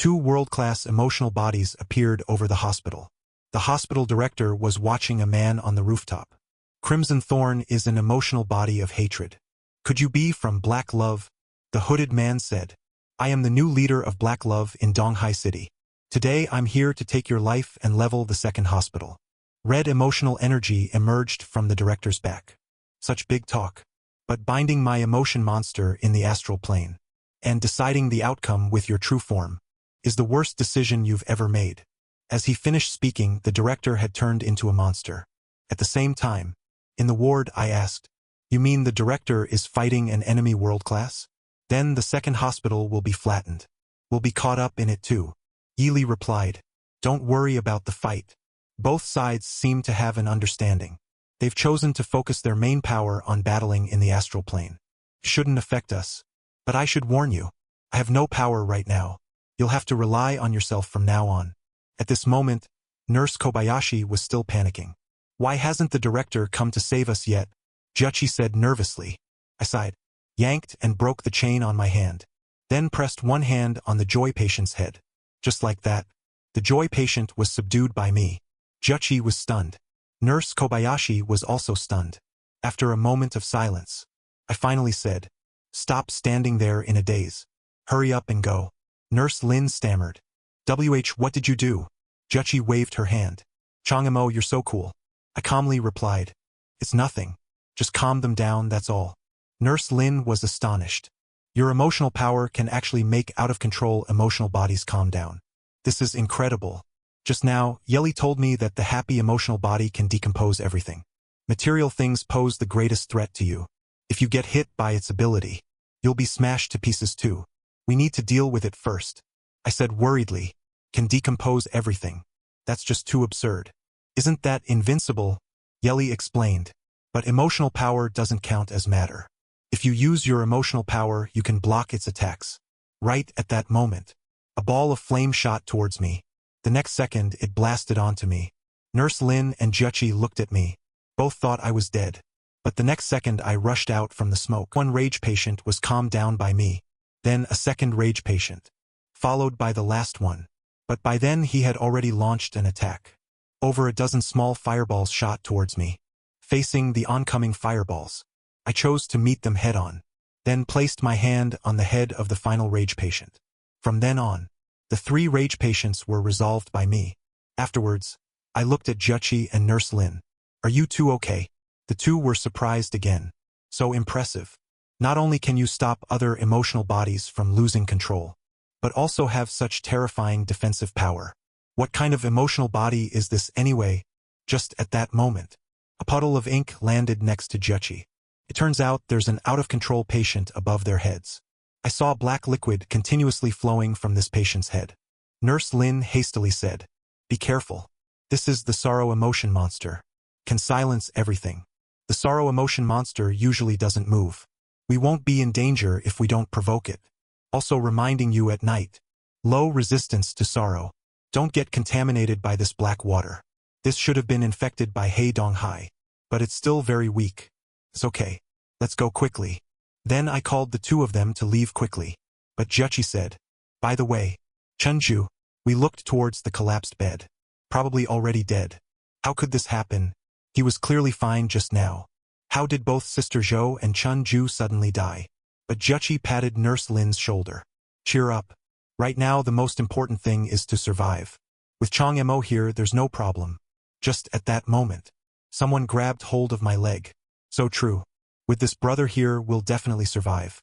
Two world-class emotional bodies appeared over the hospital. The hospital director was watching a man on the rooftop. Crimson Thorn is an emotional body of hatred. Could you be from Black Love? The hooded man said. I am the new leader of Black Love in Donghai City. Today I'm here to take your life and level the second hospital. Red emotional energy emerged from the director's back. Such big talk. But binding my emotion monster in the astral plane and deciding the outcome with your true form is the worst decision you've ever made. As he finished speaking, the director had turned into a monster. At the same time, in the ward, I asked, you mean the director is fighting an enemy world-class? Then the second hospital will be flattened. We'll be caught up in it too. Yili replied, don't worry about the fight. Both sides seem to have an understanding. They've chosen to focus their main power on battling in the astral plane. Shouldn't affect us. But I should warn you, I have no power right now. You'll have to rely on yourself from now on. At this moment, Nurse Kobayashi was still panicking. Why hasn't the director come to save us yet? Juchi said nervously. I sighed, yanked and broke the chain on my hand, then pressed one hand on the Joy patient's head. Just like that, the Joy patient was subdued by me. Juchi was stunned. Nurse Kobayashi was also stunned. After a moment of silence, I finally said, stop standing there in a daze. Hurry up and go. Nurse Lin stammered. What did you do? Juchi waved her hand. Changamo, you're so cool. I calmly replied. It's nothing. Just calm them down, that's all. Nurse Lin was astonished. Your emotional power can actually make out-of-control emotional bodies calm down. This is incredible. Just now, Yeli told me that the happy emotional body can decompose everything. Material things pose the greatest threat to you. If you get hit by its ability, you'll be smashed to pieces too. We need to deal with it first. I said worriedly. Can decompose everything. That's just too absurd. Isn't that invincible? Yeli explained. But emotional power doesn't count as matter. If you use your emotional power, you can block its attacks. Right at that moment, a ball of flame shot towards me. The next second, it blasted onto me. Nurse Lin and Juchi looked at me. Both thought I was dead. But the next second, I rushed out from the smoke. One rage patient was calmed down by me. Then a second rage patient. Followed by the last one. But by then he had already launched an attack. Over a dozen small fireballs shot towards me. Facing the oncoming fireballs, I chose to meet them head-on, then placed my hand on the head of the final rage patient. From then on, the three rage patients were resolved by me. Afterwards, I looked at Juchi and Nurse Lin. Are you two okay? The two were surprised again. So impressive. Not only can you stop other emotional bodies from losing control, but also have such terrifying defensive power. What kind of emotional body is this anyway? Just at that moment, a puddle of ink landed next to Juchi. It turns out there's an out-of-control patient above their heads. I saw black liquid continuously flowing from this patient's head. Nurse Lin hastily said, be careful. This is the sorrow emotion monster. Can silence everything. The sorrow emotion monster usually doesn't move. We won't be in danger if we don't provoke it. Also reminding you at night. Low resistance to sorrow. Don't get contaminated by this black water. This should have been infected by Hei Donghai. But it's still very weak. It's okay. Let's go quickly. Then I called the two of them to leave quickly. But Juchi said, by the way, Chunju, we looked towards the collapsed bed. Probably already dead. How could this happen? He was clearly fine just now. How did both Sister Zhou and Chunju suddenly die? But Juchi patted Nurse Lin's shoulder. Cheer up. Right now the most important thing is to survive. With Chang Mo here, there's no problem. Just at that moment, someone grabbed hold of my leg. So true. With this brother here, we'll definitely survive.